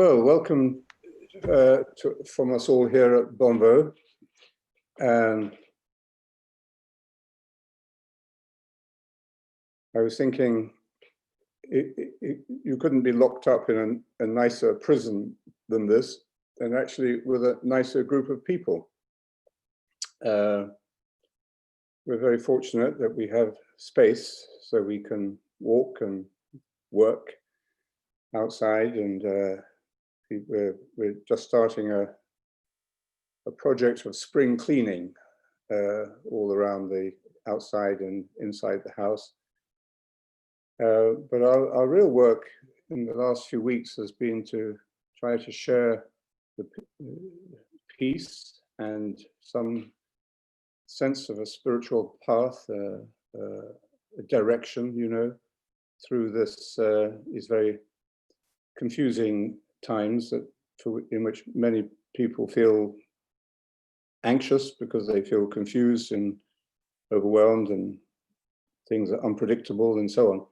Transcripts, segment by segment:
Well, welcome from us all here at Bombo. I was thinking you couldn't be locked up in a nicer prison than this, and actually with a nicer group of people. We're very fortunate that we have space so we can walk and work outside, and we're just starting a project of spring cleaning all around the outside and inside the house. But our real work in the last few weeks has been to try to share the peace and some sense of a spiritual path, a direction, you know, through these very confusing times in which many people feel anxious because they feel confused and overwhelmed, and things are unpredictable and so on.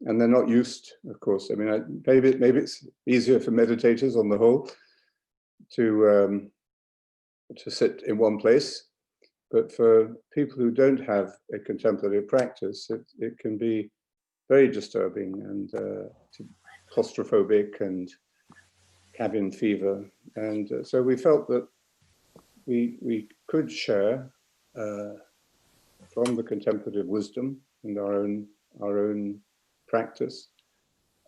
And they're not used, of course. I mean, maybe it's easier for meditators on the whole to sit in one place, but for people who don't have a contemplative practice, it can be very disturbing and claustrophobic and cabin fever. And so we felt that we could share from the contemplative wisdom and our own practice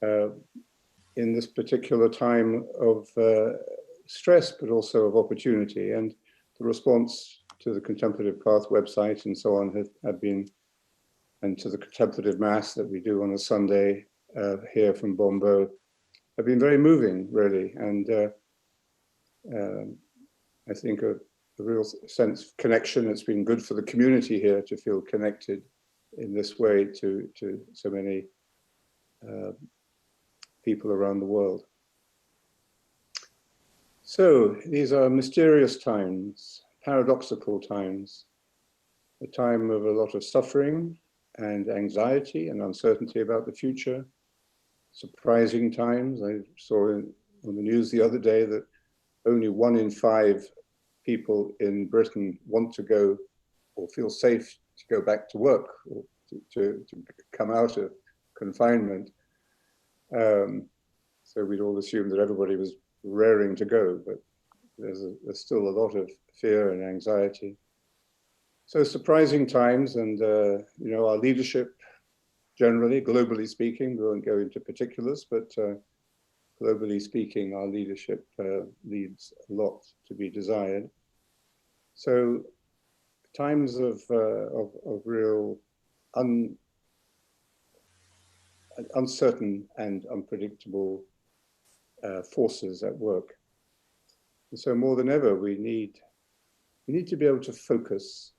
in this particular time of stress, but also of opportunity. And the response to the Contemplative Path website and so on have been, and to the contemplative mass that we do on a Sunday here from Bombo, have been very moving, really. And I think a real sense of connection. It's been good for the community here to feel connected in this way to so many people around the world. So these are mysterious times, paradoxical times, a time of a lot of suffering and anxiety and uncertainty about the future, surprising times. I saw on the news the other day that only 1 in 5 people in Britain want to go or feel safe to go back to work or to come out of confinement. So we'd all assume that everybody was raring to go, but there's still a lot of fear and anxiety. So surprising times, and you know, our leadership generally, globally speaking, we won't go into particulars, but globally speaking, our leadership leaves a lot to be desired. So times of real uncertain and unpredictable forces at work. And so more than ever, we need to be able to focus.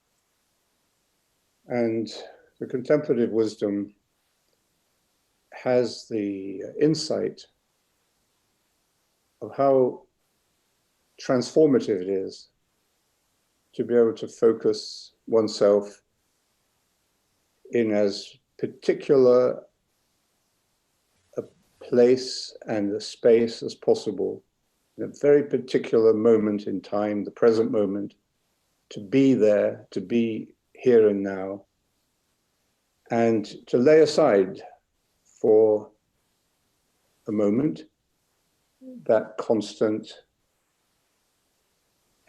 And the contemplative wisdom has the insight of how transformative it is to be able to focus oneself in as particular a place and a space as possible, in a very particular moment in time, the present moment, to be there, to be here and now, and to lay aside for a moment that constant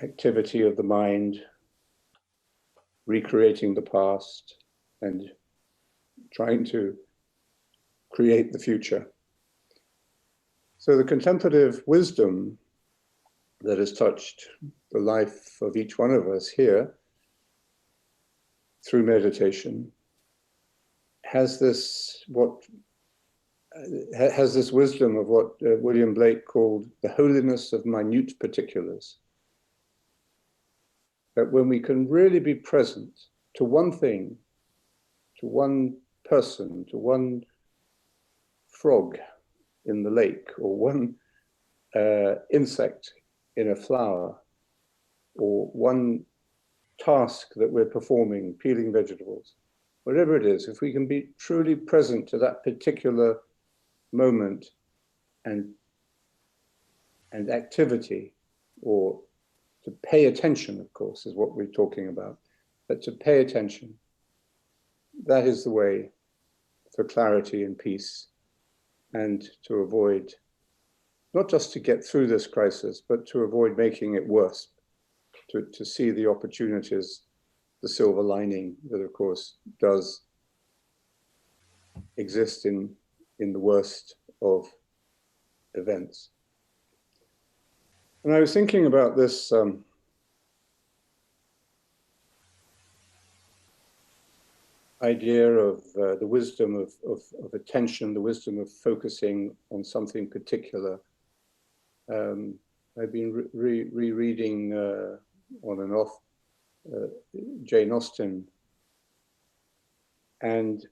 activity of the mind, recreating the past and trying to create the future. So the contemplative wisdom that has touched the life of each one of us here through meditation has this wisdom of what William Blake called the holiness of minute particulars. That when we can really be present to one thing, to one person, to one frog in the lake, or one insect in a flower, or one task that we're performing, peeling vegetables, whatever it is, if we can be truly present to that particular moment and and activity, or to pay attention, of course, is what we're talking about. But to pay attention, that is the way for clarity and peace, and to avoid, not just to get through this crisis, but to avoid making it worse, to see the opportunities, the silver lining that, of course, does exist in the worst of events. And I was thinking about this idea of the wisdom of attention, the wisdom of focusing on something particular. I've been rereading on and off Jane Austen, and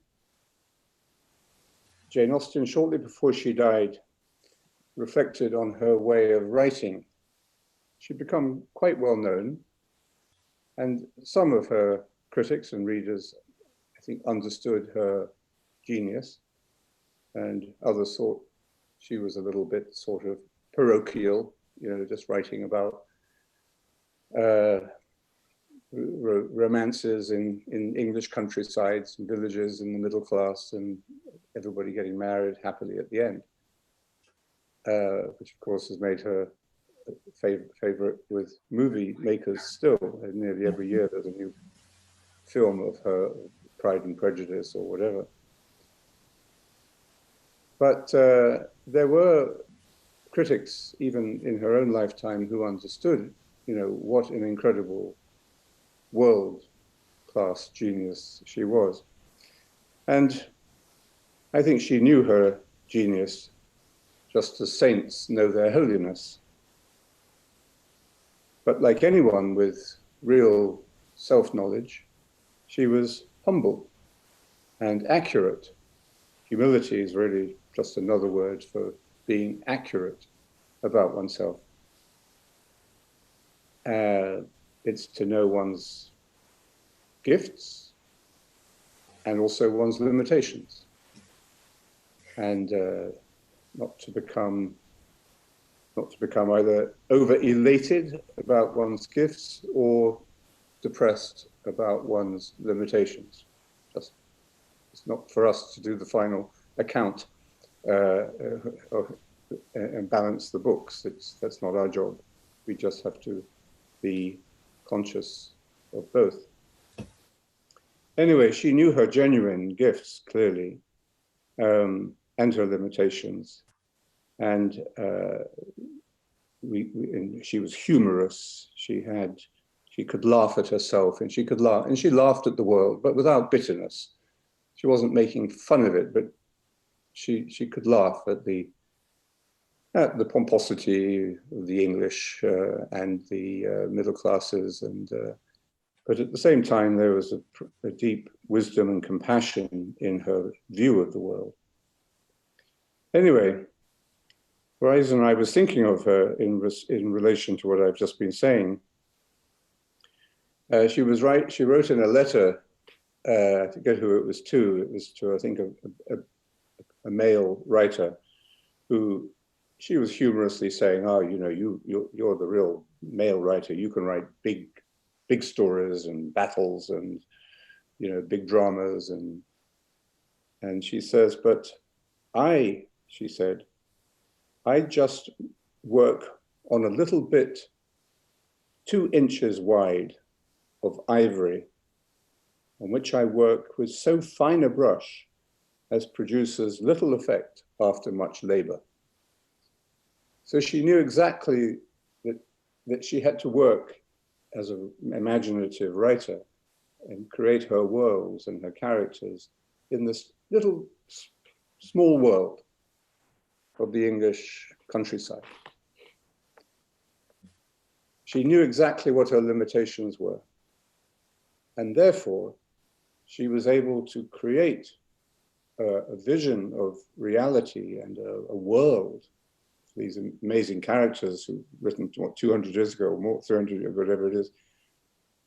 Jane Austen, shortly before she died, reflected on her way of writing. She'd become quite well known, and some of her critics and readers, I think, understood her genius, and others thought she was a little bit sort of parochial, you know, just writing about romances in English countrysides and villages in the middle class, and everybody getting married happily at the end, which of course has made her favorite with movie makers still. And nearly every year there's a new film of her, Pride and Prejudice or whatever. But there were critics, even in her own lifetime, who understood, you know, what an incredible world-class genius she was. And I think she knew her genius just as saints know their holiness. But like anyone with real self-knowledge, she was humble and accurate. Humility is really just another word for being accurate about oneself. It's to know one's gifts and also one's limitations, and not to become either over-elated about one's gifts or depressed about one's limitations. Just, it's not for us to do the final account and balance the books. That's not our job. We just have to be conscious of both. Anyway, she knew her genuine gifts clearly, and her limitations. And she was humorous. She could laugh at herself, and she laughed at the world, but without bitterness. She wasn't making fun of it, but she could laugh at the pomposity of the English and the middle classes, and but at the same time there was a deep wisdom and compassion in her view of the world. Anyway, the reason I was thinking of her in relation to what I've just been saying, she wrote in a letter, I forget who it was to, I think, a male writer, who she was humorously saying, oh, you know, you're the real male writer. You can write big stories and battles and, you know, big dramas. And she says, but she said, I just work on a little bit 2 inches wide of ivory, on which I work with so fine a brush as produces little effect after much labor. So she knew exactly that she had to work as an imaginative writer and create her worlds and her characters in this little small world of the English countryside. She knew exactly what her limitations were, and therefore she was able to create a vision of reality and a world, these amazing characters who written 200 years ago or more, 300 or whatever it is,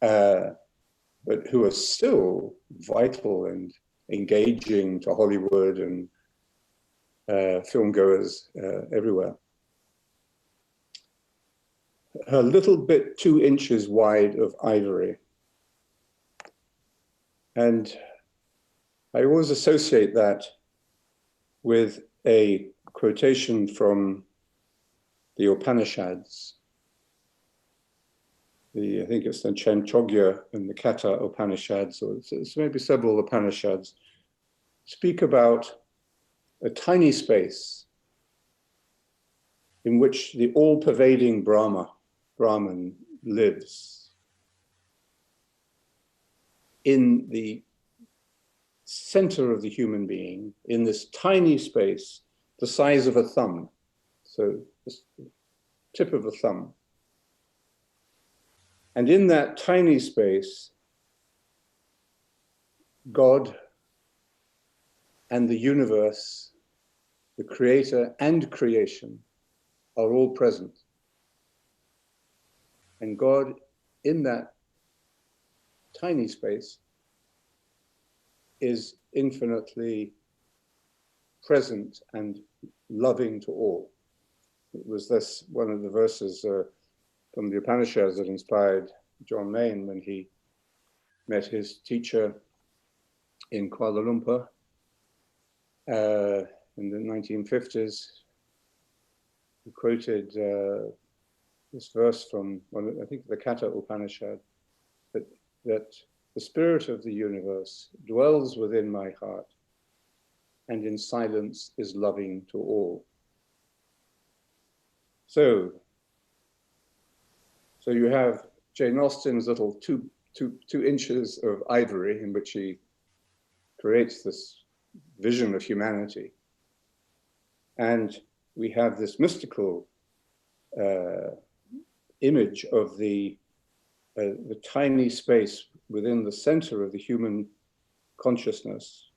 but who are still vital and engaging to Hollywood and film goers everywhere. a little bit 2 inches wide of ivory. And I always associate that with a quotation from the Upanishads. I think it's the Chandogya and the Katha Upanishads, or it's maybe several Upanishads, speak about a tiny space in which the all-pervading Brahman lives, in the center of the human being, in this tiny space, the size of a thumb, so the tip of a thumb. And in that tiny space, God and the universe, the creator and creation, are all present. And God, in that tiny space, is infinitely present and loving to all. It was this one of the verses from the Upanishads that inspired John Main when he met his teacher in Kuala Lumpur in the 1950s. He quoted this verse from, I think, the Katha Upanishad, that the spirit of the universe dwells within my heart and in silence is loving to all. So you have Jane Austen's little two inches of ivory in which he creates this vision of humanity. And we have this mystical image of the tiny space within the center of the human consciousness,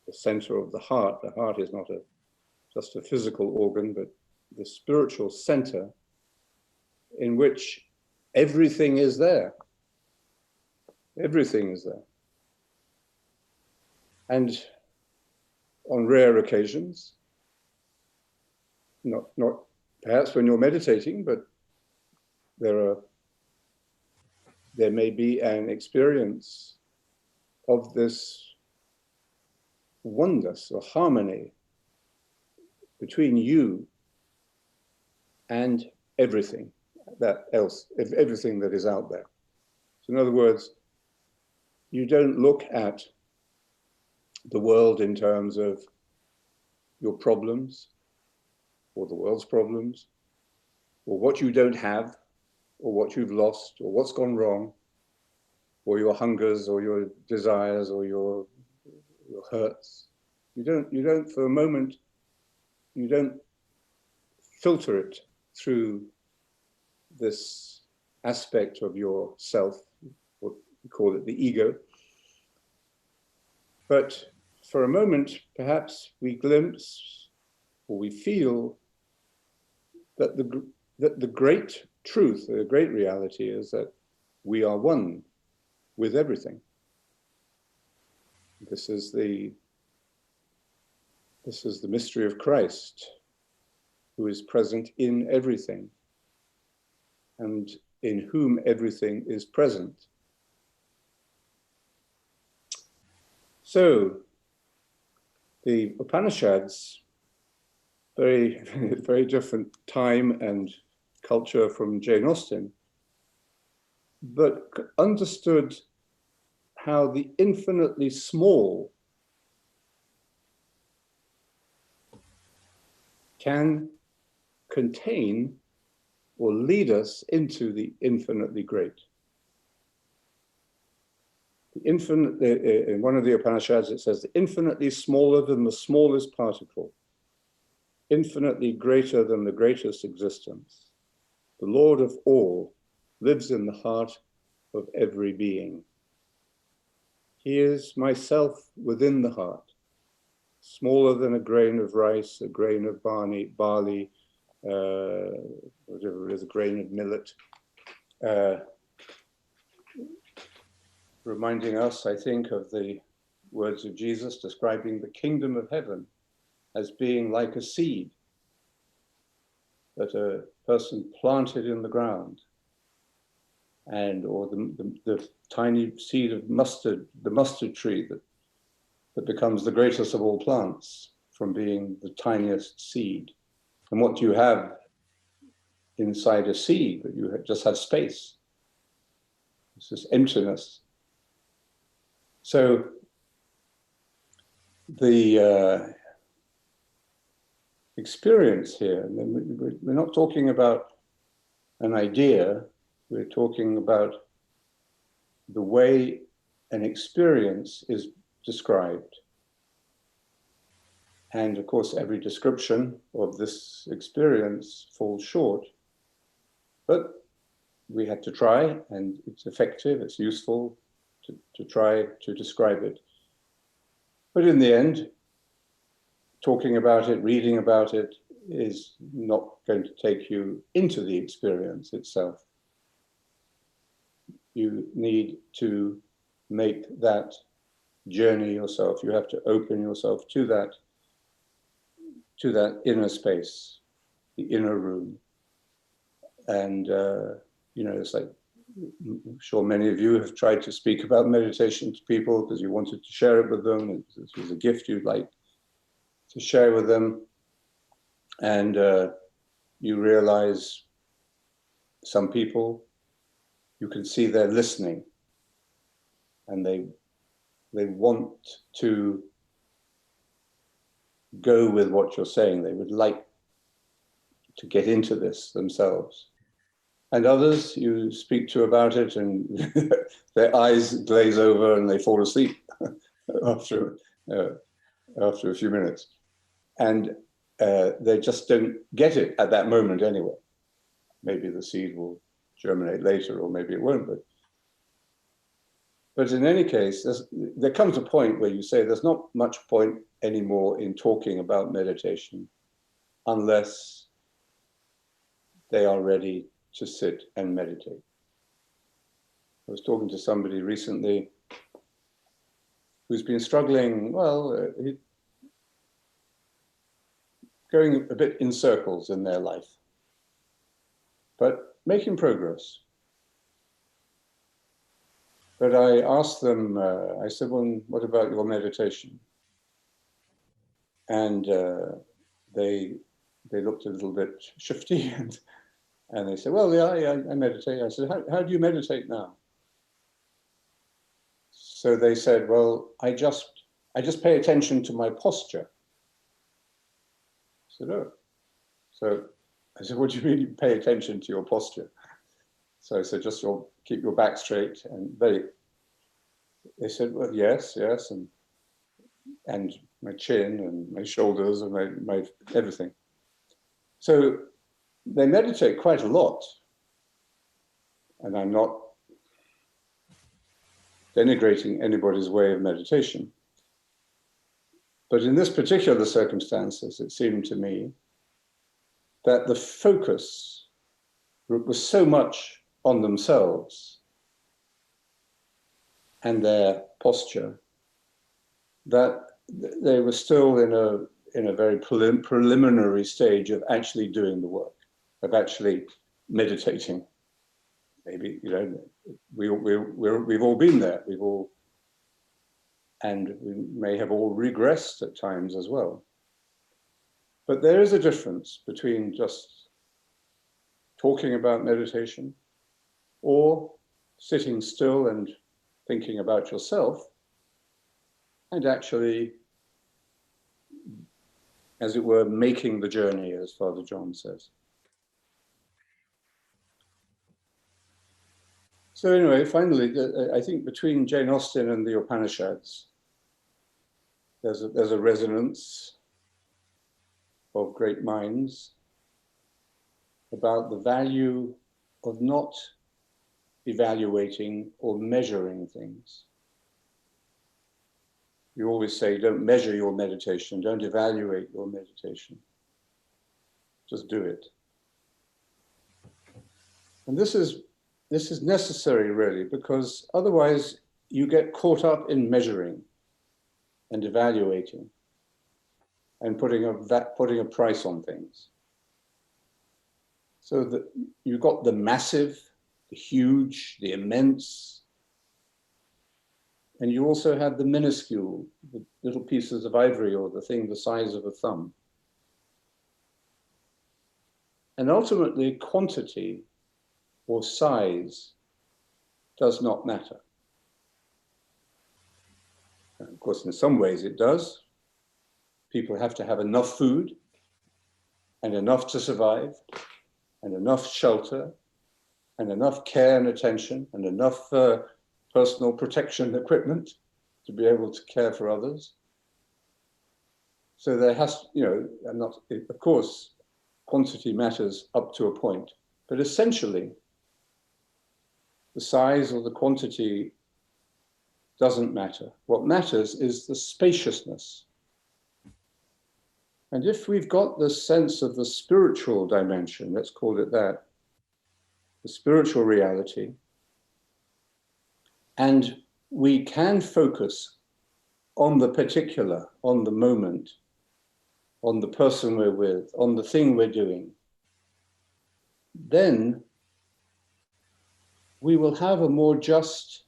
the center of the heart. The heart is not just a physical organ, but the spiritual center in which everything is there. Everything is there. And on rare occasions, not perhaps when you're meditating, but there may be an experience of this oneness or harmony between you and everything everything that is out there. So in other words, you don't look at the world in terms of your problems or the world's problems or what you don't have or what you've lost or what's gone wrong or your hungers or your desires or your hurts. You don't for a moment, you don't filter it through this aspect of yourself, what we call it the ego. But for a moment, perhaps we glimpse or we feel that the great truth, the great reality is that we are one with everything. This is the mystery of Christ, who is present in everything and in whom everything is present. So the Upanishads, very, very different time and culture from Jane Austen, but understood how the infinitely small can contain or lead us into the infinitely great. The infinite, in one of the Upanishads, it says, infinitely smaller than the smallest particle, infinitely greater than the greatest existence. The Lord of all lives in the heart of every being. He is myself within the heart, smaller than a grain of rice, a grain of barley, whatever it is, a grain of millet. Reminding us, I think, of the words of Jesus describing the kingdom of heaven as being like a seed. that a person planted in the ground, and or the tiny seed of mustard, the mustard tree that becomes the greatest of all plants from being the tiniest seed. And what you have inside a seed, that you just have space. It's this emptiness. So the experience here, we're not talking about an idea, we're talking about the way an experience is described. And of course, every description of this experience falls short, but we had to try, and it's effective, it's useful to try to describe it. But in the end, talking about it, reading about it, is not going to take you into the experience itself. You need to make that journey yourself. You have to open yourself to that inner space, the inner room. And, you know, it's like, I'm sure many of you have tried to speak about meditation to people because you wanted to share it with them. This was a gift you'd like to share with them. And you realize some people, you can see they're listening, and they want to go with what you're saying. They would like to get into this themselves. And others you speak to about it and their eyes glaze over and they fall asleep after a few minutes. And they just don't get it at that moment anyway. Maybe the seed will germinate later, or maybe it won't. But in any case, there comes a point where you say there's not much point anymore in talking about meditation unless they are ready to sit and meditate. I was talking to somebody recently who's been struggling, well, going a bit in circles in their life, but making progress. But I asked them, I said, well, what about your meditation? And they looked a little bit shifty and they said, well, yeah, I meditate. I said, how do you meditate now? So they said, well, I just pay attention to my posture. I said, oh. So I said, what do you mean you pay attention to your posture? So I said, just keep your back straight. And they said, well, yes, and my chin and my shoulders and my everything. So they meditate quite a lot. And I'm not denigrating anybody's way of meditation. But in this particular circumstances, it seemed to me that the focus was so much on themselves and their posture that they were still in a very preliminary stage of actually doing the work, of actually meditating. Maybe, you know, we've all been there. And we may have all regressed at times as well. But there is a difference between just talking about meditation or sitting still and thinking about yourself and actually, as it were, making the journey, as Father John says. So anyway, finally, I think between Jane Austen and the Upanishads, there's a resonance of great minds about the value of not evaluating or measuring things. You always say, don't measure your meditation, don't evaluate your meditation. Just do it. And this is necessary, really, because otherwise you get caught up in measuring and evaluating and putting a price on things. So that you've got the massive, the huge, the immense, and you also have the minuscule, the little pieces of ivory or the thing the size of a thumb. And ultimately, quantity or size does not matter. And of course, in some ways it does. People have to have enough food and enough to survive and enough shelter and enough care and attention and enough personal protection equipment to be able to care for others. So there has, and not, of course, quantity matters up to a point, but essentially, the size or the quantity doesn't matter. What matters is the spaciousness. And if we've got the sense of the spiritual dimension, let's call it that, the spiritual reality, and we can focus on the particular, on the moment, on the person we're with, on the thing we're doing, then we will have a more just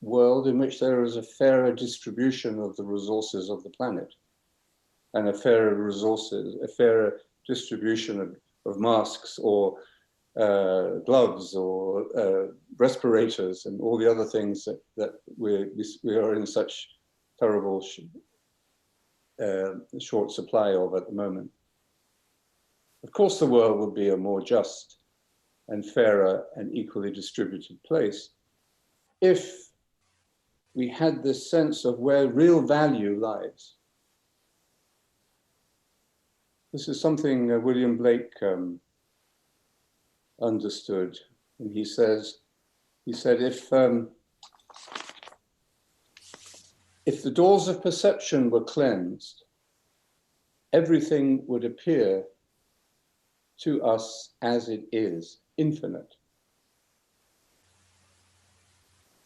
world in which there is a fairer distribution of the resources of the planet and a fairer distribution of masks or gloves or respirators and all the other things that we are in such terrible short supply of at the moment. Of course, the world would be a more just and fairer and equally distributed place if we had this sense of where real value lies. This is something William Blake understood, and he said, if the doors of perception were cleansed, everything would appear to us as it is, infinite.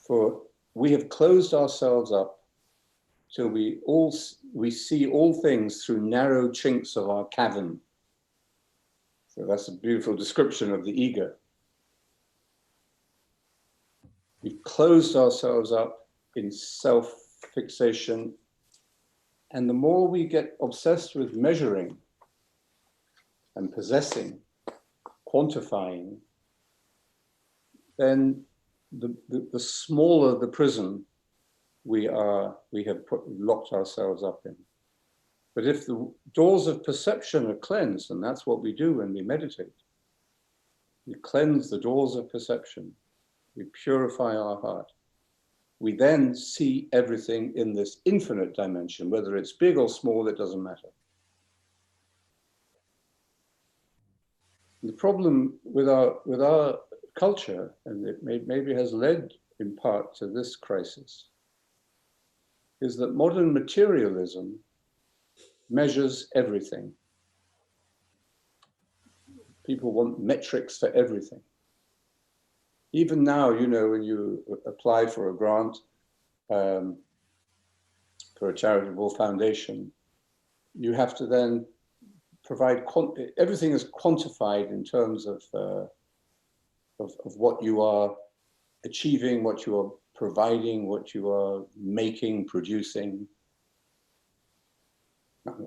For we have closed ourselves up till we see all things through narrow chinks of our cavern. So that's a beautiful description of the ego. We've closed ourselves up in self-fixation, and the more we get obsessed with measuring and possessing, quantifying, then the smaller the prison we have locked ourselves up in. But if the doors of perception are cleansed, and that's what we do when we meditate, we cleanse the doors of perception, we purify our heart, we then see everything in this infinite dimension, whether it's big or small, it doesn't matter. The problem with our culture, and it maybe has led in part to this crisis, is that modern materialism measures everything. People want metrics for everything. Even now, when you apply for a grant for a charitable foundation, you have to then provide, everything is quantified in terms of what you are achieving, what you are providing, what you are making, producing. Up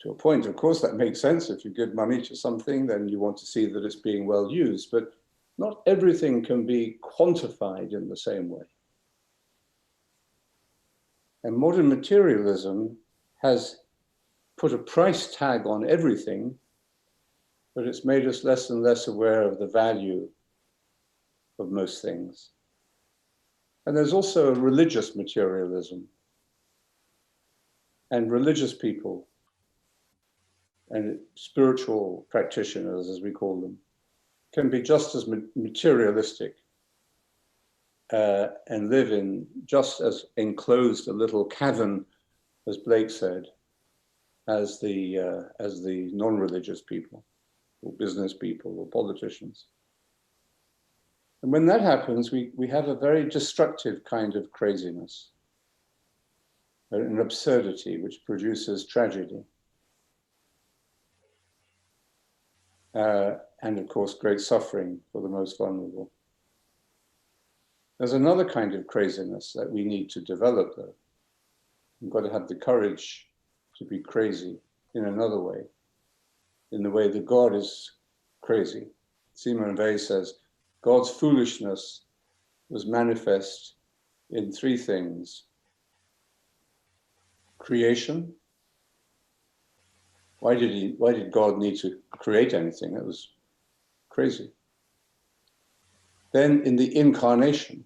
to a point, of course, that makes sense. If you give money to something, then you want to see that it's being well used, but not everything can be quantified in the same way. And modern materialism has put a price tag on everything, but it's made us less and less aware of the value of most things. And there's also a religious materialism. And religious people and spiritual practitioners, as we call them, can be just as materialistic and live in just as enclosed a little cavern, as Blake said, as the non-religious people, or business people, or politicians. And when that happens, we have a very destructive kind of craziness, an absurdity which produces tragedy. and of course, great suffering for the most vulnerable. There's another kind of craziness that we need to develop, though. We've got to have the courage to be crazy in another way, in the way that God is crazy. Simon Weil says, God's foolishness was manifest in three things: creation. Why did God need to create anything? That was crazy. Then in the incarnation.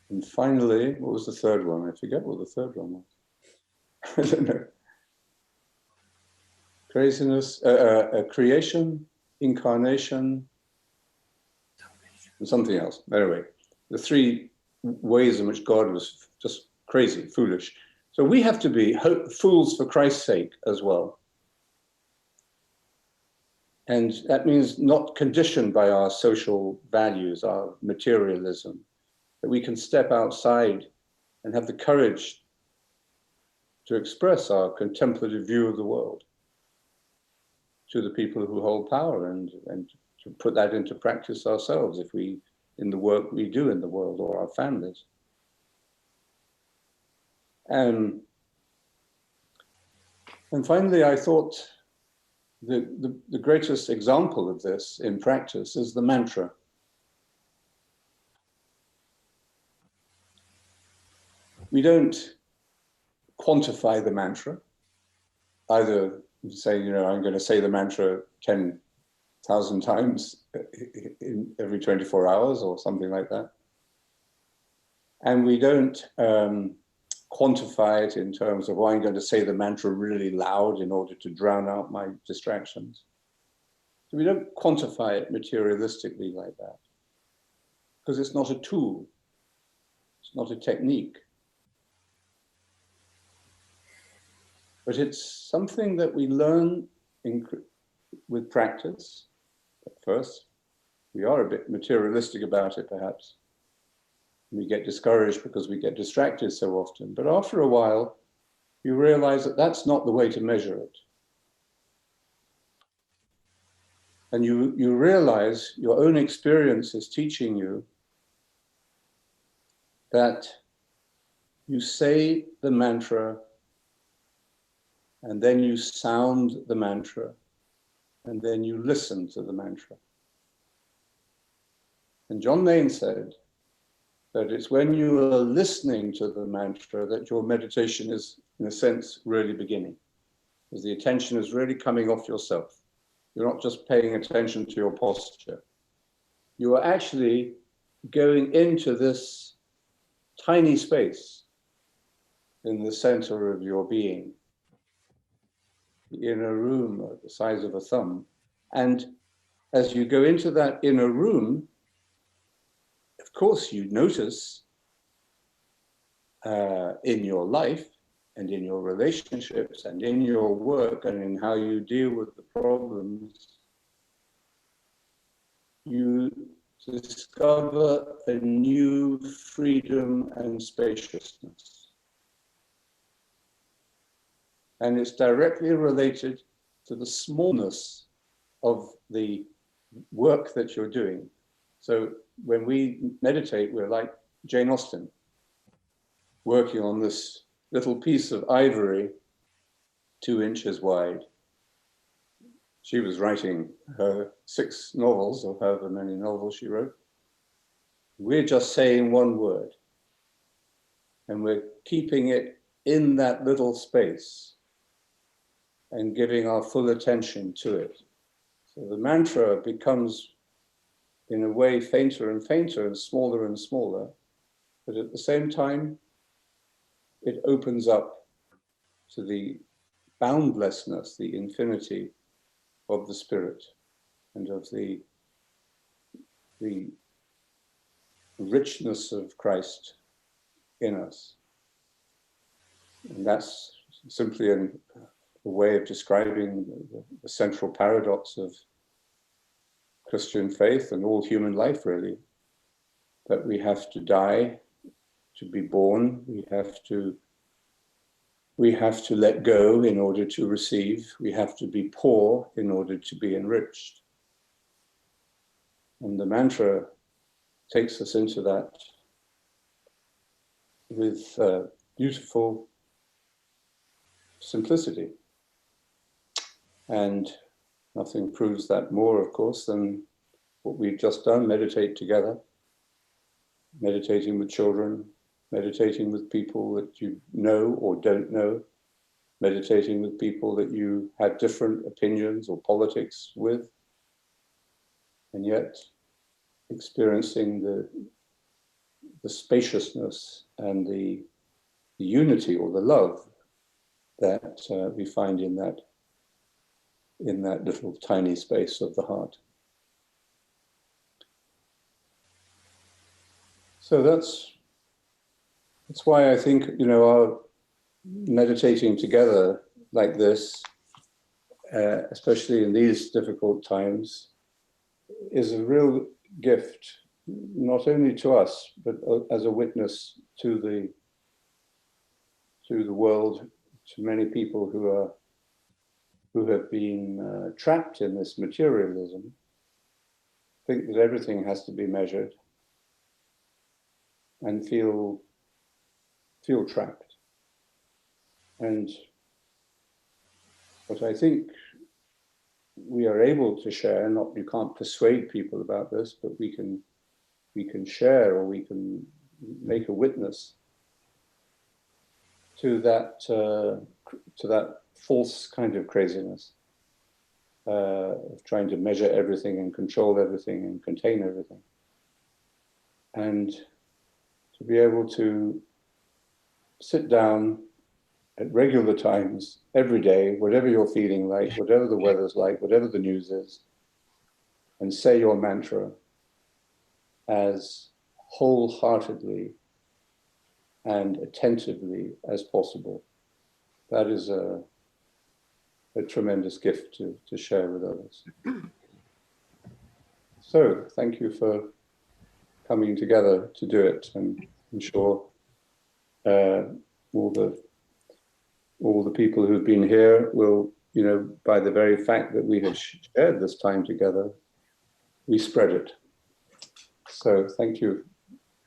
And finally, what was the third one? I forget what the third one was. I don't know. Craziness, creation, incarnation, and something else. Anyway, the three ways in which God was just crazy, foolish. So we have to be fools for Christ's sake as well. And that means not conditioned by our social values, our materialism, that we can step outside and have the courage to express our contemplative view of the world to the people who hold power, and to put that into practice ourselves in the work we do in the world, or our families. And finally, I thought the greatest example of this in practice is the mantra. We don't quantify the mantra, either say, I'm going to say the mantra 10,000 times in every 24 hours or something like that. And we don't quantify it in terms of, I'm going to say the mantra really loud in order to drown out my distractions. So we don't quantify it materialistically like that, because it's not a tool, it's not a technique. But it's something that we learn with practice. At first, we are a bit materialistic about it, perhaps. We get discouraged because we get distracted so often. But after a while, you realize that that's not the way to measure it. And you realize your own experience is teaching you that you say the mantra, and then you sound the mantra, and then you listen to the mantra. And John Main said that it's when you are listening to the mantra that your meditation is, in a sense, really beginning, because the attention is really coming off yourself. You're not just paying attention to your posture. You are actually going into this tiny space in the center of your being, in a room the size of a thumb. And as you go into that inner room, of course, you notice in your life and in your relationships and in your work and in how you deal with the problems, you discover a new freedom and spaciousness. And it's directly related to the smallness of the work that you're doing. So when we meditate, we're like Jane Austen, working on this little piece of ivory 2 inches wide. She was writing her 6 novels, or however many novels she wrote. We're just saying one word, and we're keeping it in that little space and giving our full attention to it. So the mantra becomes, in a way, fainter and fainter and smaller, but at the same time, it opens up to the boundlessness, the infinity of the spirit and of the richness of Christ in us. And that's simply a way of describing the central paradox of Christian faith and all human life, really, that we have to die to be born, we have to We have to let go in order to receive. We have to be poor in order to be enriched. And the mantra takes us into that with beautiful simplicity. And nothing proves that more, of course, than what we've just done, meditate together, meditating with children, meditating with people that you know or don't know, meditating with people that you had different opinions or politics with, and yet experiencing the spaciousness and the unity or the love that we find in that little tiny space of the heart. So that's why I think, you know, our meditating together like this, especially in these difficult times, is a real gift, not only to us, but as a witness to the world, to many people who have been trapped in this materialism, think that everything has to be measured, and feel trapped. And what I think we are able to share, you can't persuade people about this, but we can share, or we can make a witness to that false kind of craziness of trying to measure everything and control everything and contain everything, and to be able to sit down at regular times, every day, whatever you're feeling like, whatever the weather's like, whatever the news is, and say your mantra as wholeheartedly and attentively as possible. That is a tremendous gift to share with others. So thank you for coming together to do it, and I'm sure all the people who've been here will, you know, by the very fact that we have shared this time together, we spread it. So thank you